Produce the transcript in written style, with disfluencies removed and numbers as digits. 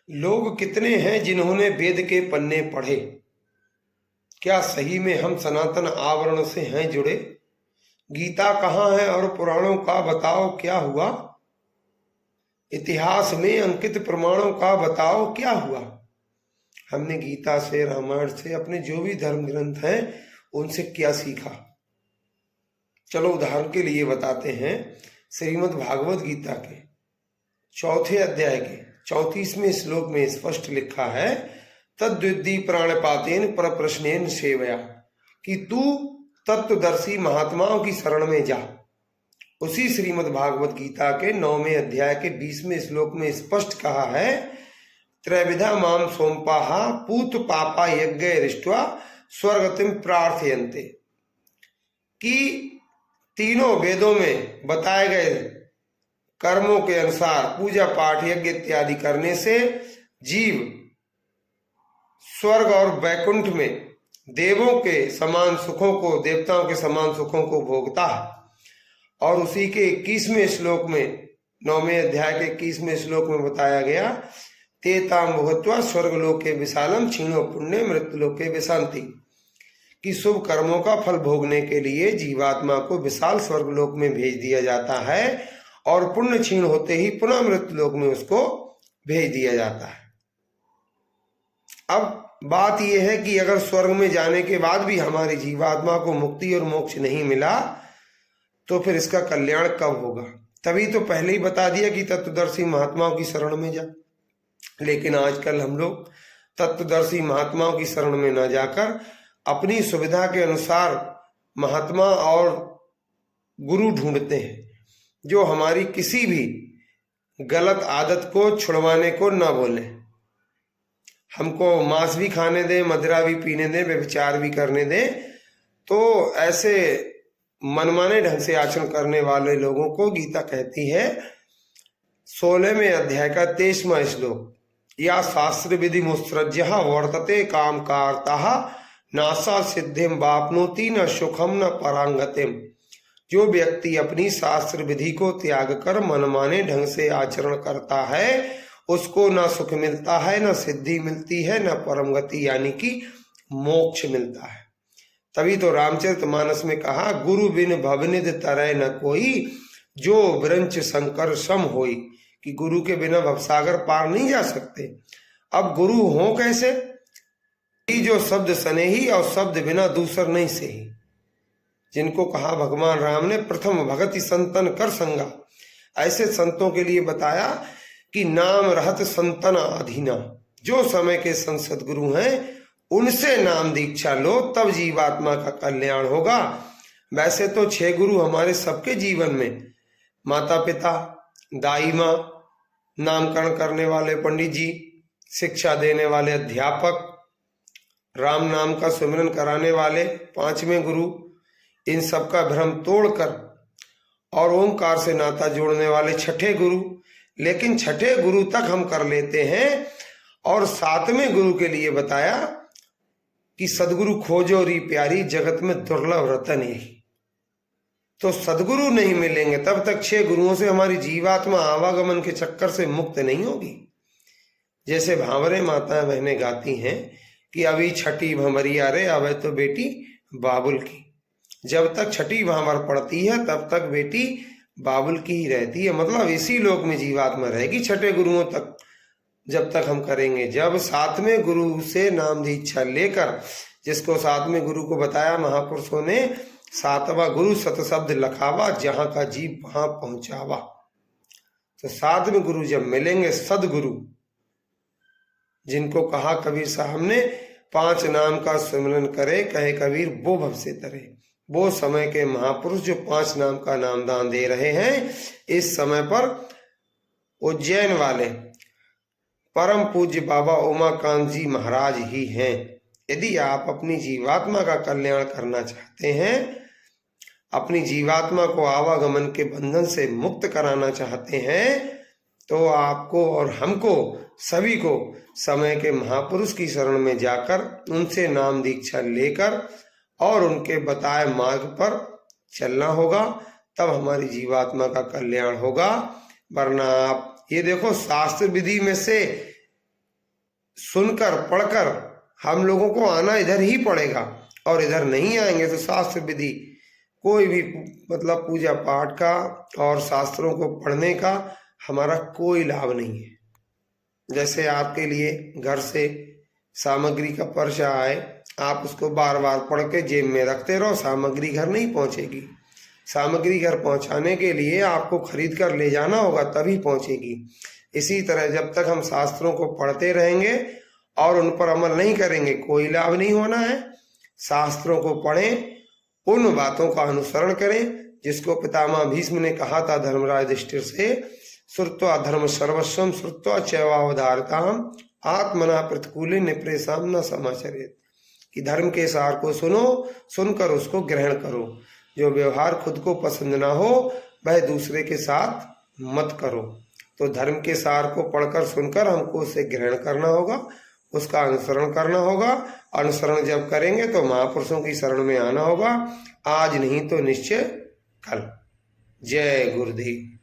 लोग कितने हैं जिन्होंने वेद के पन्ने पढ़े, क्या सही में हम सनातन आवरण से हैं जुड़े? गीता कहाँ है और पुराणों का बताओ क्या हुआ? इतिहास में अंकित प्रमाणों का बताओ क्या हुआ? हमने गीता से, रामायण से, अपने जो भी धर्म ग्रंथ हैं उनसे क्या सीखा? चलो उदाहरण के लिए बताते हैं। श्रीमद् भागवत गीता के 4 अध्याय के 34वें श्लोक में स्पष्ट लिखा है, तद्विद्धि प्राणपातेन पर प्रश्नेन सेवया, कि तू तत्वदर्शी महात्माओं की शरण में जा। उसी श्रीमद् भागवत गीता के 9वें अध्याय के 20वें श्लोक में स्पष्ट कहा है, त्रैविधा माम सोमपाहा पूत पापा यज्ञ रिष्ट्वा स्वर्गतिम प्रार्थयन्ते, कि तीनों वेदों में बताए गए कर्मों के अनुसार पूजा पाठ यज्ञ इत्यादि करने से जीव स्वर्ग और वैकुंठ में देवों के समान सुखों को, देवताओं के समान सुखों को भोगता है। और उसी के 21वें श्लोक में, 9वें अध्याय के 21वें श्लोक में बताया गया, तेताम भुगत्वा स्वर्गलोके विशालम क्षीणो पुण्य मृत्युलोके विशांति, कि शुभ कर्मों का फल भोगने के लिए जीवात्मा को विशाल स्वर्गलोक में भेज दिया जाता है और पुण्य क्षीण होते ही पुनः मृत्युलोक में उसको भेज दिया जाता है। अब बात यह है कि अगर स्वर्ग में जाने के बाद भी हमारी जीवात्मा को मुक्ति और मोक्ष नहीं मिला तो फिर इसका कल्याण कब होगा? तभी तो पहले ही बता दिया कि तत्वदर्शी महात्माओं की शरण में जा। लेकिन आजकल हम लोग तत्वदर्शी महात्माओं की शरण में न जाकर अपनी सुविधा के अनुसार महात्मा और गुरु ढूंढते हैं, जो हमारी किसी भी गलत आदत को छुड़वाने को न बोले, हमको मांस भी खाने दें, मदिरा भी पीने दें, व्यभिचार भी करने दें। तो ऐसे मनमाने ढंग से आचरण करने वाले लोगों को गीता कहती है 16वें अध्याय का 23वां श्लोक, या शास्त्र विधि मुत्सृज्य वर्तते काम कारता नासा सिद्धिम वापनोति न सुखम न परांगतिम, जो व्यक्ति अपनी शास्त्र विधि को त्याग कर मनमाने ढंग से आचरण करता है उसको न सुख मिलता है, न सिद्धि मिलती है, न परम गति यानी कि मोक्ष मिलता है। तभी तो रामचरितमानस में कहा, गुरु बिन भवनिध तरय न कोई, जो विरंच शंकर सम होई, कि गुरु के बिना भवसागर पार नहीं जा सकते। अब गुरु हो कैसे? जो शब्द सने ही और शब्द बिना दूसर नहीं से ही, जिनको कहा भगवान राम ने प्रथम भगति संतन कर संगा। ऐसे संतों के लिए बताया कि नाम रहत संतन अधीना, जो समय के संत सदगुरु हैं उनसे नाम दीक्षा लो, तब जीवात्मा का कल्याण होगा। वैसे तो 6 गुरु हमारे सबके जीवन में, माता पिता, दाई माँ, नामकरण करने वाले पंडित जी, शिक्षा देने वाले अध्यापक, राम नाम का सुमिरन कराने वाले 5वें गुरु, इन सब का भ्रम तोड़कर और ओंकार से नाता जोड़ने वाले 6ठे गुरु। लेकिन 6ठे गुरु तक हम कर लेते हैं और 7वें गुरु के लिए बताया कि सदगुरु खोजो री प्यारी, जगत में दुर्लभ रतन यही। तो सदगुरु नहीं मिलेंगे तब तक 6 गुरुओं से हमारी जीवात्मा आवागमन के चक्कर से मुक्त नहीं होगी। जैसे भांवरे माताएं बहनें गाती हैं कि अभी छठी भंवरिया रे आवे तो बेटी बाबुल की। जब तक छठी भांवर पड़ती है तब तक बेटी बाबुल की ही रहती है। मतलब इसी लोक में जीवात्मा रहेगी 6ठे गुरुओं तक जब तक हम करेंगे। जब 7वें गुरु से नाम दीक्षा लेकर, जिसको 7वें गुरु को बताया महापुरुषों ने, 7वां गुरु सत शब्द लखावा, जहां का जीव वहां पहुंचावा। तो 7वें गुरु जब मिलेंगे सदगुरु, जिनको कहा कबीर साहब ने, 5 नाम का सुमिरन करे कहे कबीर वो भव से तरे। वो समय के महापुरुष जो 5 नाम का नामदान दे रहे हैं, इस समय पर उज्जैन वाले परम पूज्य बाबा उमाकांत जी महाराज ही हैं। यदि आप अपनी जीवात्मा का कल्याण करना चाहते हैं, अपनी जीवात्मा को आवागमन के बंधन से मुक्त कराना चाहते हैं, तो आपको और हमको सभी को समय के महापुरुष की शरण में जाकर उनसे नाम दीक्षा लेकर और उनके बताए मार्ग पर चलना होगा, तब हमारी जीवात्मा का कल्याण होगा। वरना आप ये देखो, शास्त्र विधि में से सुनकर पढ़कर हम लोगों को आना इधर ही पड़ेगा, और इधर नहीं आएंगे तो शास्त्र विधि कोई भी मतलब पूजा पाठ का और शास्त्रों को पढ़ने का हमारा कोई लाभ नहीं है। जैसे आपके लिए घर से सामग्री का पर्चा आए, आप उसको बार बार पढ़ के जेब में रखते रहो, सामग्री घर नहीं पहुंचेगी। सामग्री घर पहुंचाने के लिए आपको खरीद कर ले जाना होगा, तभी पहुंचेगी। इसी तरह जब तक हम शास्त्रों को पढ़ते रहेंगे और उन पर अमल नहीं करेंगे, कोई लाभ नहीं होना है। शास्त्रों को पढ़ें, उन बातों का अनुसरण करें जिसको पितामह भीष्म ने कहा था धर्मराज युधिष्ठिर से, श्रुत्वा धर्म सर्वस्वम श्रुत्वा चैवावधारताम आत्मना प्रतिकूले निप्रेसाम न समाचरेत, कि धर्म के सार को सुनो, सुनकर उसको ग्रहण करो। जो व्यवहार खुद को पसंद ना हो वह दूसरे के साथ मत करो। तो धर्म के सार को पढ़कर सुनकर हमको उसे ग्रहण करना होगा, उसका अनुसरण करना होगा। अनुसरण जब करेंगे तो महापुरुषों की शरण में आना होगा, आज नहीं तो निश्चय कल। जय गुरुदेव।